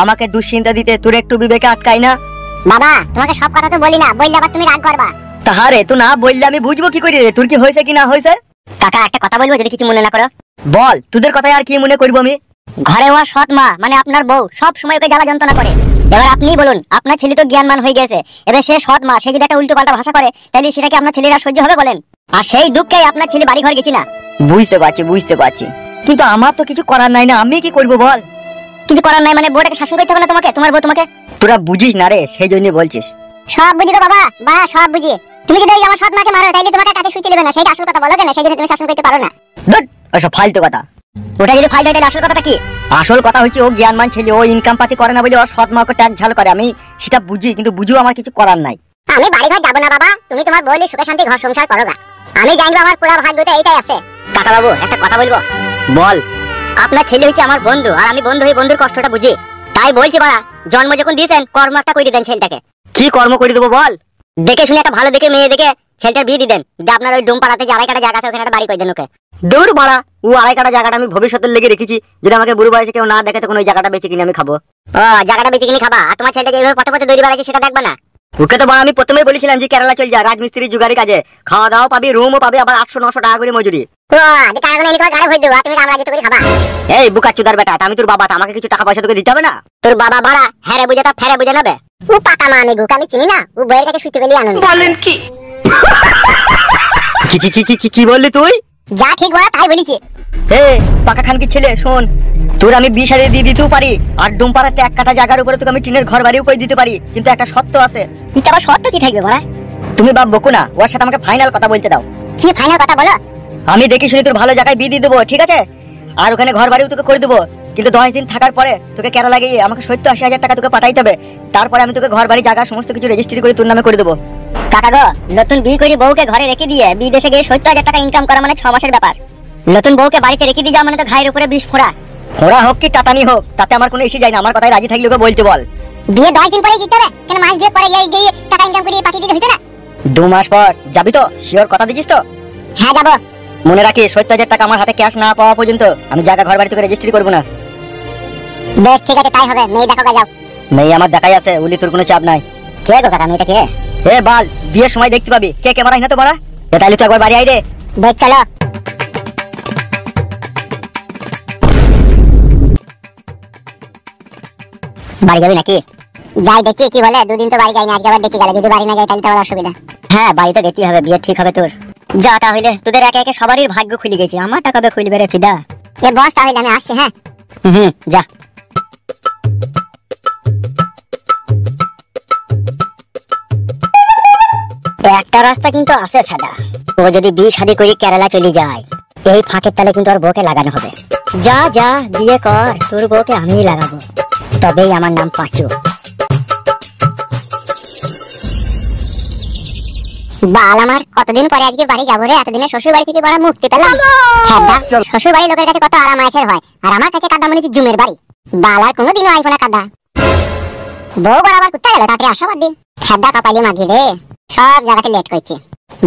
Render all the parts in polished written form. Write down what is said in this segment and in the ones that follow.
আমাকে দুশ্চিন্তা দিতে তোর একটু বিবেকে আটকাই না? বাবা তোমাকে সব কথা তো বলি না, বললে আবার তুমি রাগ করবা। তাহারে তো না বললে আমি বুঝবো কি করে রে তোর কি হয়েছে কি না হয়েছে? কাকা একটা কথা বলবো যদি কিছু মনে না করো? বল, তোদের কথায় আর কি মনে করবো আমি? ঘরে হওয়া সৎ মা মানে আপনার বউ সব সময় ওকে জ্বালা যন্ত্রণা করে। এবার আপনিই বলুন, আপনার ছেলে তো জ্ঞানমান হয়ে গেছে, এবার সে সৎ মা, সে যদি একটা উল্টো পাল্টা ভাষা করে তাহলে সেটা কি আপনার ছেলেরা সহ্য হবে বলেন? আর সেই দুঃখেই আপনার ছেলে বাড়ি ঘর গেছি না। বুঝতে পারছি, কিন্তু আমার তো কিছু করার নাই না, আমি কি করবো বল? কিছু করার নাই মানে বউটাকে শাসন করতে হবে না তোমাকে, তোমার বউ তোমাকে? তোরা বুঝিস না রে, সেই জন্য বলছিস। সব বুঝি গো বাবা, বা সব বুঝি। তুমি যদি আমার সৎ মাকে মারো তাইলে তোমাকে কাছে শুইতে দেবে না, সেটা আসল কথা বলো কেন? সেই জন্য তুমি শাসন করতে পারো না। ওসব ফালতু কথা। ওটা যদি ফাইল হয় তাহলে আসল কথাটা কি? আসল কথা হচ্ছে ও জ্ঞানমান ছেলে, ও ইনকাম পাতি করে না বলে ওর সৎ মাকে ট্যাগ ঝাল করে। আমি সেটা বুঝি, কিন্তু বুঝিও আমার কিছু করার নাই। আমি বাড়ি ঘর যাবো না বাবা, তুমি তোমার বউলে সুখে শান্তি ঘর সংসার করো গা। আমি জানবো আমার পুরো ভাগ্যটা এইটাই আছে। কাকা বাবু একটা কথা বলবো? বল। আপনার ছেলে হচ্ছে আমার বন্ধু, আর আমি বন্ধু হয়ে বন্ধুর কষ্টটা বুঝি, তাই বলছি বাড়া জন্ম যখন দিয়েছেন কর্ম একটা করে দেন ছেলেটাকে। কি কর্ম করে দেবো বল? দেখে শুনে একটা ভালো দেখে মেয়ে দেখে ছেলেটার বিয়ে দিয়ে দেন। যে আপনার ওই ডোম পাড়াতে যে 2.5 কাঠা জায়গা আছে ওখানে একটা বাড়ি করে দেন ওকে। দূর বাড়া, ও 2.5 কাঠা জায়গাটা আমি ভবিষ্যতের লেগে রেখেছি, যদি আমাকে বুড়ো বয়সে কেউ না দেখে তখন ওই জায়গাটা বেঁচে কিনে আমি খাবো। জায়গাটা বেঁচে কিনে খাবা, আর তোমার ছেলেটা যেভাবে পথে পথে দৌড়ি বেড়াচ্ছে সেটা দেখবা না? ওকে তো আমি প্রথমেই বলেছিলাম যে কেরালা চল যা, রাজমিস্ত্রি জুগারি কাজে, খাওয়া দাওয়া পাবি, রুমও পাবি, আবার 800-900 টাকা করে মজুরি। এই বুকা চুদার বেটা, আমি তোর বাবা, আমাকে কিছু টাকা পয়সা তোকে দিতে হবে না? তোর বাবা বাড়া হ্যাঁ রে বুঝে তা ফেরে বুঝে নেবে। ও পাকা মা, আমি গুক আমি চিনি না, ও বইয়ের কাছে শুইতে গেলি আনন্দ। বলেন কি? কি বললি তুই? যা ঠিক বলা তাই বলেছি। হে পাকা খান কি ছেলে, শোন, তোর আমি 20,000 দিয়ে দিতেও পারি, আর ডুমপাড়াতে 1 কাঠা জায়গার উপরে তোকে আমি টিনের ঘর বাড়িও করে দিতে পারি, কিন্তু একটা শর্ত আছে। এটা আবার শর্ত কি থাকবে বড়া? তুমি বাপ বকো না, ওর সাথে আমাকে ফাইনাল কথা বলতে দাও। কি ফাইনাল কথা বলো? আমি দেখি শুনি তোর ভালো জায়গায় বিয়ে দিয়ে দেবো, ঠিক আছে? আর ওখানে ঘর বাড়িও তোকে করে দেবো, কিন্তু 10 দিন থাকার পরে তোকে কেরালা গিয়ে আমাকে 70-80 হাজার টাকা তোকে পাঠাইতে হবে। তারপরে আমি তোকে ঘর বাড়ি জায়গা সমস্ত কিছু রেজিস্ট্রি করে তোর নামে করে দেবো। কাকা গো, নতুন বিয়ে করে বউকে ঘরে রেখে দিয়ে বিদেশে গিয়ে 70,000 টাকা ইনকাম করা মানে 6 মাসের ব্যাপার। নতুন বউকে বাড়িতে রেখে দিয়ে যাওয়া মানে তো ঘায়ের উপরে 20 ফোঁড়া। ফোঁড়া হোক কি টাটানি হোক, তাতে আমার কোনো ইস্যু যায় না, আমার কথায় রাজি থাকলে ওকে বলতে বল। বিয়ে 10 দিন পরে যেতে হবে কেন? মাস বিয়ে পরে গিয়ে টাকা ইনকাম করে পাঠিয়ে দিলে হইতো না? 2 মাস পর যাবি তো? শিওর কথা দিছিস তো? হ্যাঁ যাবো। মনে রাখিস 70,000 টাকা আমার হাতে ক্যাশ না পাওয়া পর্যন্ত আমি জায়গা ঘর বাড়ি তোকে রেজিস্ট্রি করবো না। বেশ ঠিক আছে তাই হবে, মেয়ে দেখো যাও। মেয়ে আমার দেখাই আছে, উলি তোর কোনো চাপ নাই। কে গো কাকা, মেয়েটা কে? এ বাল, বিয়ের সময় দেখতে পাবি কে ক্যামেরা হিনা তো বড়া। তাইলে তো একবার বাড়ি আই রে। বেশ চলো। বাড়ি যাবি নাকি? যাই দেখি কি বলে, 2 দিন তো বাড়ি যাই না, আজকে আবার দেখি গেলে, যদি বাড়ি না যাই তাহলে তো আবার অসুবিধা। হ্যাঁ বাড়িতে দেখতেই হবে, বিয়ে ঠিক হবে তোর। যা তাহলে, তোদের একে একে সবারই ভাগ্য খুলে গেছে, আমারটা কবে খুলবে রে ফিদা? এ বস তাহলে আমি আসছি। হ্যাঁ যা। একটা রাস্তা কিন্তু আছে সাদা, ও যদি বিয়ে শাদী করে কেরালা চলে যায়, এই ফাঁকের তালে কিন্তু ওর বউকে লাগানো হবে। যা যা বিয়ে কর, তোর বউকে আমি লাগাবো, তবেই আমার নাম পাঁচু। বাল আমার, কতদিন পরে আজকে বাড়ি যাবো রে, এতদিনে শ্বশুর বাড়ি থেকে বড় মুক্তি পেলাম। শ্বশুর বাড়ি লোকের কাছে কত আরাম আয়েশের হয়, আর আমার কাছে কাদা মনে হচ্ছে জুমের বাড়ি। বাল আর কোনোদিনও আইবো না কাদা। বউ বড় আবার কোথায় গেল, তাড়াতাড়ি আসাবাদ দিন। খেদা কপালি মাগি রে, সব জায়গাতে লেট করছে,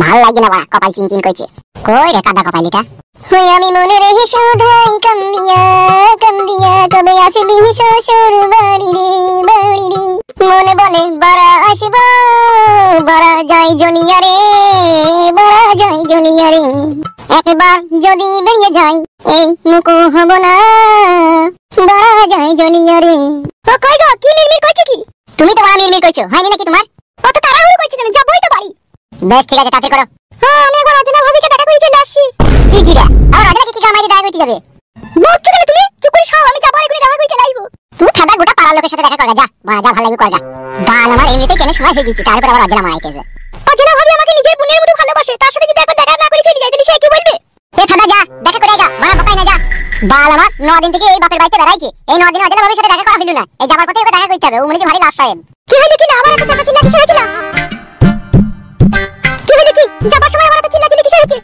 ভাল লাগে না, কপাল চিনচিন করছে। কই রে কাদা কপালিটা? হই আমি মনে রেহি সদাই কান্দিয়া কান্দিয়া, কবে আসবি শ্বশুর বাড়ি রে বাড়ি রে। মনে বলে বাড়া আসব, বাড়া যাই জলিয়া রে, বাড়া যাই জলিয়া রে। একবার যদি বেরিয়ে যাই এই মুখো হব না, বাড়া যাই জলিয়া রে। ও কই গো, কি মিরমির করছো কি? তুমি তো বাড়া মিরমির করছো, হয়নি নাকি তোমার? অত তাড়াহুড়ো করছো কেন, যাবোই তো বাড়ি। বেশ ঠিক আছে তাতে করো। হ্যাঁ আমি একবার রাজলা ভাবিকে দেখা করে চলে আসছি। কি কি রে, আর রাজলাকে কি কামাই দেখা করতে যাবে? বলছো কেন তুমি? চুপ করে সব, আমি যাবো এখনি দেখা করে চলে আইবো। তুই খাদা গোটা পাড়ার লোকের সাথে দেখা করগা, যা বাড়া যা, ভালো লাগবে করগা। বাল আমার এমনিতেই কেন সময় হয়ে গেছে, তারপর আবার রাজলা মারাইতেছে। রাজলা ভাবি আমাকে নিজের বোনের মতো ভালোবাসে, তার সাথে যদি একবার দেখা না করে চলে যাই তাহলে সে কি বলবে? এ খাদা যা দেখা করে আইগা, বাড়া বকাই না যা। বাল আমার 9 দিন থেকে এই বাপের বাড়িতে বেড়াইছে, এই 9 দিন রাজলা ভাবির সাথে দেখা করা হইল না, এই যাবার পথে ওকে দেখা করতে হবে, ও মনে হচ্ছে ভারী লাশ সাহেব। কি হইলো কি, আবার এত চাপা চিল্লা কিসের হইছিল? কি হইলো কি, যাবার সময় আবার এত চিল্লা চিল্লি কিসের হচ্ছে?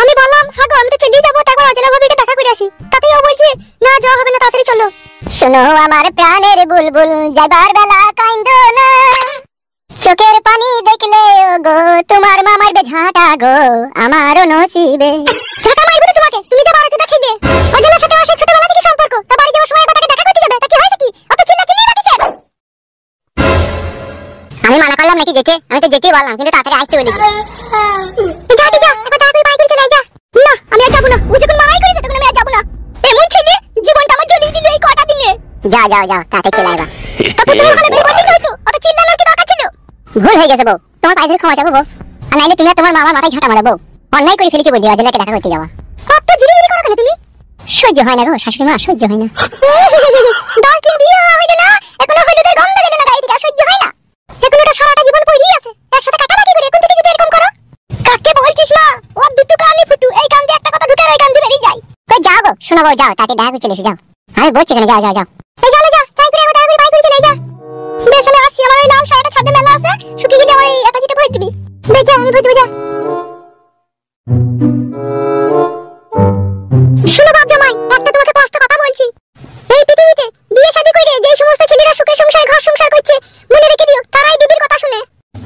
আমি বললাম হ্যাঁ গো আমি তো চলেই যাবো, তারপর রাজলা ভাবিকে দেখা করে আসি, তাতেই ও বলছে না যাওয়া হবে না, তাড়াতাড়ি চলো। শোনো আমার প্রাণের বুলবুল, যাবার বেলা কাইন্দো না, চোখের পানি দেখলে ও গো তোমার মামার বেঝাটা গো আমারও নসিবে। ঝাঁটা মারবো তো তোমাকে, তুমি যাবার তো দেখিলে। রাজলার সাথে আমার ছোটবেলা থেকে সম্পর্ক, তা বাড়ি যাওয়ার সময় একবার তাকে দেখা করতে যাবে, তা কি হয়েছে কি? অত চিল্লা চিল্লি আমি মানা করলাম নাকি যেতে? আমি তো যেতেই বললাম, কিন্তু তাড়াতাড়ি আসতে বলেছি। যা যা, এখন তাড়াতাড়ি বাইক করে চলে যা। না, আমি আর যাবো না। ও যখন মারাই করেছে তখন আমি আর যাবো না। এমন ছেলে জীবনটা আমার জ্বলিয়ে দিল এই কটা দিনে। যাও যাও যাও, তাড়াতাড়ি চলে আইবা। তবে তুমি ভালো করে বললেই হইতো, অত চিল্লানোর কি দরকার ছিল? ভুল হয়ে গেছে বউ, তোমার পায়ে ধরে ক্ষমা চাইবো বউ। আর নাইলে তুমি আর তোমার মামার মাথায় ঝাঁটা মারো বউ। অন্যায় করে ফেলেছি বলছি, অজলাকে দেখা করতে যাওয়া। কত ঝিলিমিলি করো কেন তুমি? সহ্য হয় না গো শাশুড়ি মা, সহ্য হয় না। 10 দিন বিয়ে হইলো না, এখনো হলুদের গন্ধ গেল না গায়ে থেকে, সহ্য হয় না। এখন এটা সারাটা জীবন পড়েই আছে, একসাথে কাটাকাটি করে। এখন থেকে যদি এরকম করো, কাকে বলছিস মা? ও দুটো কানে ফুটু, এই কান দিয়ে একটা কথা ঢুকে ওই কান দিয়ে বেরিয়ে যায়। কই যাও গো, শোনো বউ, যাও তাতে দেখা করে চলে এসো, যাও। আমি বলছি কেন, যাও যাও যাও। এই চলে যা, চাই করে দেখা করে বাইক করে চলে যা। বেশ আমি আসছি, আমার ওই লাল শাড়িটা ছাদে মেলা আছে, শুকিয়ে গেলে আমার এই একটা চিটে ভরে দিবি। বেশ যা, আমি ভরে দেবো, যা। শোনো বাপ জামাই, একটা তোমাকে স্পষ্ট কথা বলছি। এই পৃথিবীতে বিয়ে শাদী করে যে সমস্ত ছেলেরা সুখে সংসার ঘর সংসার করছে, মনে রেখে দিও তারাই বিবির কথা শুনে।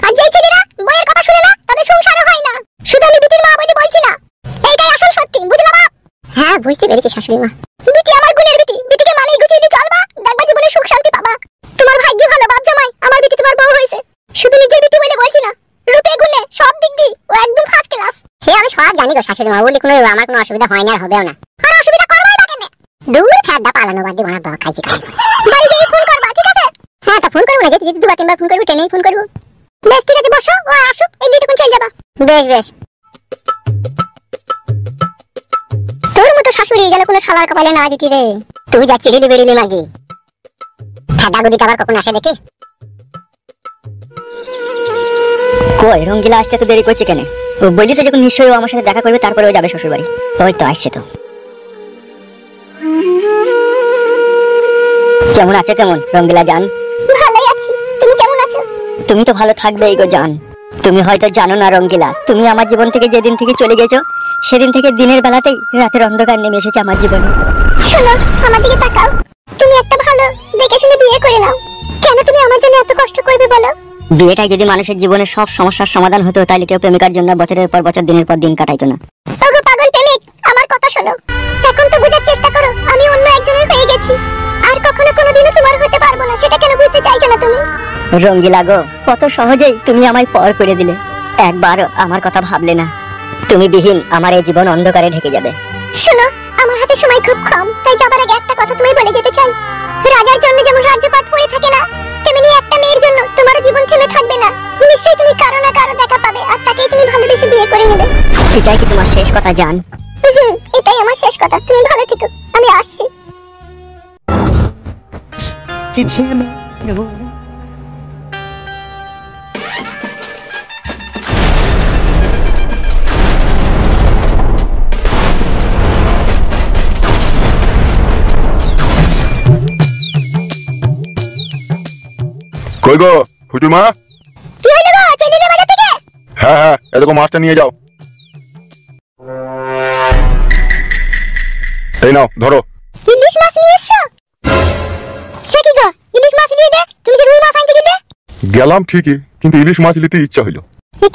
আর যে ছেলেরা বইয়ের কথা শুনে না, তাদের সংসারও হয় না। শুধু আমি বিটির মা বলে বলছি না, এইটাই আসল সত্যি, বুঝলা বাপ? হ্যাঁ বুঝতে পেরেছি শাশুড়ি মা। বিটি আমার গুণের বিটি, বিটিকে মানেই গুছিয়ে চলবা, দেখবা জীবনে সুখ শান্তি পাবা। তোমার ভাগ্য ভালো বাপ জামাই, আমার বিটি তোমার বউ হয়েছে। শুধু নিজের বিটি বলে বলছি না, রূপে গুণে সব দিক দিয়ে ও একদম ফার্স্ট ক্লাস। সে আমি সব জানি গো শাশুড়ি মা, বলে কোনো আমার কোনো অসুবিধা হয় না আর হবেও না। আর অসুবিধা করবাই বা কেন? দূর খাদ্দা পালানো বাদ দিয়ে মনে হয় খাইছি খাই। বাড়ি গিয়ে ফোন করবা, ঠিক আছে? হ্যাঁ তা ফোন করবো না, যেতে যেতে 2-3 বার ফোন করবো, ট্রেনেই ফোন করবো। বেশ ঠিক আছে, বসো, ও আসুক, এই লিয়ে তখন চলে যাবা। বেশ বেশ। তোর মতো শাশুড়ি গেল কোনো শালার কপালে না জুটি রে। তুই যা চিড়িলি বেরিলি মাগি, ঠাডা গুদিতে আবার কখন আসে দেখি। কই রঙ্গিলা আসতে তো দেরি করছে কেন? ও বললি তো যখন নিশ্চয়ই ও আমার সাথে দেখা করবে, তারপরে ও যাবে শ্বশুর বাড়ি। ওই তো আসছে তো। কেমন আছো কেমন রঙ্গিলা জান? ভালোই আছি, তুমি কেমন আছো? তুমি তো ভালো থাকবেই গো জান। তুমি হয়তো জানো না রঙ্গিলা, তুমি আমার জীবন থেকে যেদিন থেকে চলে গেছো, সেদিন থেকে দিনের বেলাতেই রাতের অন্ধকার নেমে এসেছে আমার জীবনে। শোনো, আমার দিকে তাকাও। তুমি একটা ভালো দেখে শুনে বিয়ে করে নাও। কেন তুমি আমার জন্য এত কষ্ট করবে বলো? বিয়েটাই যদি মানুষের জীবনের সব সমস্যার সমাধান হতো, তাহলে কেউ প্রেমিকার জন্য বছরের পর বছর দিনের পর দিন কাটাইতো না। ওগো পাগল প্রেমিক, আমার কথা শোনো। এখন তো বুঝার চেষ্টা করো, আমি অন্য একজনের হয়ে গেছি। আর কখনো কোনোদিনও তোমার হতে পারবো না, সেটা কেন বুঝতে চাইছো না তুমি? রঙ্গিলা গো, কত সহজেই তুমি আমায় পর করে দিলে। একবারও আমার কথা ভাবলে না। তুমি বিহীন আমার এই জীবন অন্ধকারে ঢেকে যাবে। শোনো, আমার হাতে সময় খুব কম, তাই যাবার আগে একটা কথা তুমি বলে যেতে চাই। রাজার জন্য যেমন রাজ্যপাট পড়ে থাকে না, তেমনি একটা মেয়ের জন্য তোমার জীবন থেমে থাকবে না। নিশ্চয়ই তুমি কারো না কারো দেখা পাবে, আর তাকেই তুমি ভালোবেসে বিয়ে করে নেবে। এটাই কি তোমার শেষ কথা জান? এটাই আমার শেষ কথা। তুমি ভালো থেকো, আমি আসছি। কই গো ফুটু মা? কি হলো গো, চলে এলে বাজার থেকে? হ্যাঁ হ্যাঁ, এরকম মাছটা নিয়ে যাও। এই নাও ধরো। ইলিশ মাছ নিয়ে এসছো? সে কি গো, ইলিশ মাছ নিয়ে এলে? তুমি যে রুই মাছ আনতে দিলে? গেলাম ঠিকই, কিন্তু ইলিশ মাছ নিতে ইচ্ছা হইলো।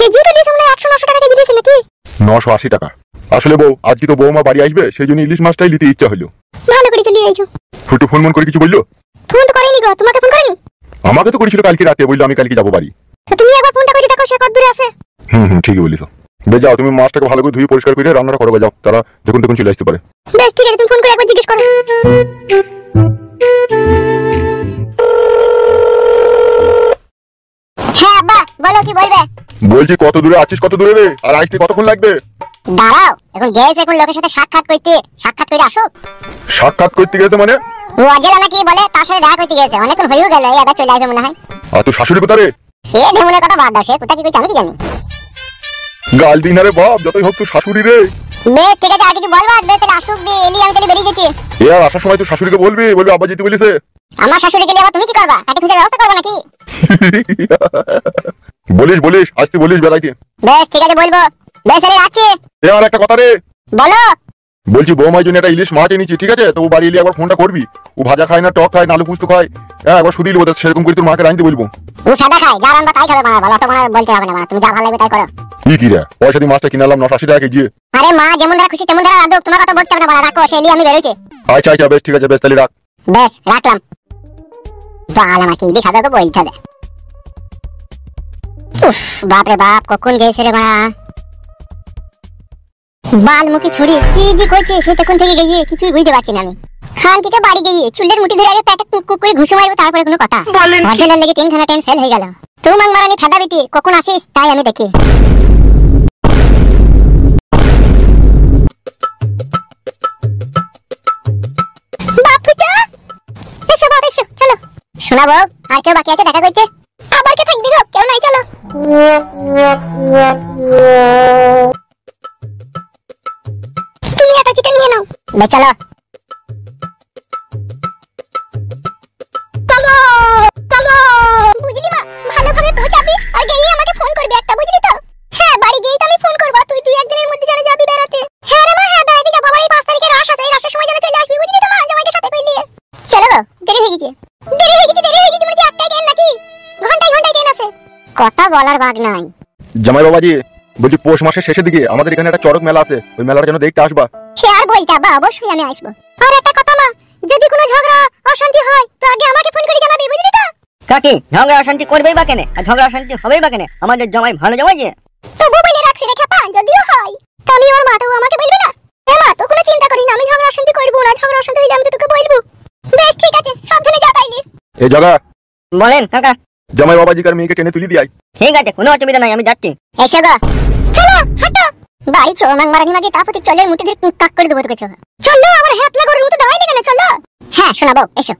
কেজি তো ইলিশ আমরা 100-900 টাকা কেজি দিয়েছে নাকি? 980 টাকা। আসলে বউ, আজকে তো বৌমা বাড়ি আসবে, সেই জন্য ইলিশ মাছটাই নিতে ইচ্ছা হইলো। ভালো করে চলে আইছো। ফুটু ফোন মন করে কিছু বললো? ফোন তো করেনি গো, তোমাকে ফোন করেনি? আমাকে তো করেছিল কালকে রাতে, বললো আমি কালকে যাবো বাড়ি। তো তুমি একবার ফোনটা করে দেখো সে কত দূরে আছে। ঠিকই বলিস। বেশ যাও, তুমি মাছটাকে ভালো করে ধুয়ে পরিষ্কার করে রান্নাটা করবে, যাও, তারা যখন তখন চলে আসতে পারে। বেশ ঠিক আছে, তুমি ফোন করে একবার জিজ্ঞেস করো। হ্যাঁ আব্বা, বলো কি বলবে? বলছি কত দূরে আছিস, কত দূরে রে, আর আসতে কতক্ষণ লাগবে? দাঁড়াও, এখন গেছে, এখন লোকের সাথে সাক্ষাৎ করে আসো। সাক্ষাৎ করতে গেছে মানে? ও আগেলা নাকি বলে তার সাথে দেখা করতে গেছে, অনেকক্ষণ হয়েও গেল, এই আবার চলে আসবে মনে হয়। আর তোর শাশুড়ি কোথা রে? সে ঢেমনের কথা বাদ দাও, সে কোথা কি করছে আমি কি জানি। গাল দিন রে বাপ, যতই হোক তোর শাশুড়ি রে। বেশ ঠিক আছে, আর কিছু বলবা? বেশ তাহলে আসুক দিয়ে এলি, আমি তাহলে বেরিয়ে গেছি। এ আর আসার সময় তোর শাশুড়িকে বলবি আব্বা যেতে বলিছে। আমার শাশুড়ি গেলে আবার তুমি কি করবা? কাটি খুঁজে ব্যবস্থা করবা নাকি? বলিস আসতে বলিস বেলাইতে। বেশ ঠিক আছে, বলবো। বেশ তাহলে রাখছি। এ আর একটা কথা রে। বলো। বলছি বৌমার জন্য একটা ইলিশ মাছ এনেছি, ঠিক আছে? তো ও বাড়ি এলে একবার ফোনটা করবি। ও ভাজা খায় না, টক খায় না, আলু পুস্ত খায়। হ্যাঁ একবার শুধিল ওদের, সেরকম করে তোর মাকে রাঁধতে বলবো। ও সাদা খায়, যা রান্না তাই খাবে, বলো তো, বলতে হবে না, তুমি যা ভালো লাগবে তাই করো। কি রে, পয়সা দিয়ে মাছটা কিনে আনলাম 980 টাকা কেজি। আরে মা যেমন দ্বারা খুশি তেমন দ্বারা রাঁধো, তোমার কথা বলতে হবে না, রাখো, সে এলি আমি বেরোচ্ছি। আচ্ছা বেশ ঠিক আছে, বেশ তাহলে রাখ। বেশ রাখলাম। বাল আমাকে ইদি খাবে, বলতে হবে। উফ, বাপ রে বাপ, কখন গেছে রে মা। বাল মুখে ছুরি কি যে করছে সে তখন থেকে গিয়ে কিছুই বুঝতে পারছি না আমি। খান থেকে বাড়ি গিয়ে চুলের মুঠি ধরে আগে প্যাটে কুক করে ঘুষে মারবো, তারপরে কোনো কথা। অর্জনের লেগে 3খানা ট্রেন ফেল হয়ে গেল। তুই মাং মারানি ফেদা বেটি, কখন আসিস তাই আমি দেখি। বাপুটা এসো বাবা এসো, চলো। শোনাবো আর কেউ বাকি আছে দেখা করতে? আবার কে থাকবি গো, কেউ নাই, চলো। তুমি এটা চিটা নিয়ে নাও। বে চলো চলো চলো। বুঝলি মা, ভালোভাবে পৌঁছাবি আর গিয়ে আমাকে ফোন করবি একটা, বুঝলি তো? হ্যাঁ, বাড়ি গিয়ে তো আমি ফোন করব। তুই একদিনের মধ্যে যেন যাবি বেড়াতে। হ্যাঁ রে মা, হ্যাঁ বেড়াতে যাব। বাবার এই 5 তারিখে রাস আছে, এই রাসের সময় যেন চলে আসবি, বুঝলি তো মা? জামাইকে সাথে কইলি। চলো গো, দেরি হয়ে গেছে মানে একটাই ট্রেন নাকি ঘন্টায় ঘন্টায় ট্রেন আছে? কথা বলার ভাগ নাই। জামাই বাবাজি, বলছি পৌষ মাসের শেষের দিকে আমাদের এখানে একটা চড়ক মেলা আছে, ওই মেলার জন্য দেখতে আসবা। সে আর বলতে বা, অবশ্যই আমি আসবো। আর একটা কথা মা, যদি কোনো ঝগড়া অশান্তি হয় তো আগে আমাকে ফোন করে জানাবি, বুঝলি তো? কাকি ঝগড়া অশান্তি করবেই বা কেন, আর ঝগড়া অশান্তি হবেই বা কেন? আমাদের জামাই ভালো জামাই যে। তবু বলে রাখছি রে খেপা, যদিও হয় তা আমি ওর মা তো আমাকে বলবে না। এ মা, তো কোনো চিন্তা করিস না, আমি ঝগড়া অশান্তি করবো না। ঝগড়া অশান্তি হইলে আমি তো তোকে বলবো। বেশ ঠিক আছে, সাবধানে যা তাইলে। এই জায়গা বলেন কাকা। জামাই বাবাজিকার মেয়েকে টেনে তুলি দিয়াই। ঠিক আছে, কোনো অসুবিধা নাই, আমি যাচ্ছি। এসো গো, চলো হাঁটো। বাড়ি চো মাং মারানি মাগে, তারপর চলের মুঠি ধরে কাক করে দেবো তোকে। চলো, আমার হ্যাপলা করে মতো দাঁড়াইলে কেন? চলো। হ্যাঁ শোনাবো, এসো।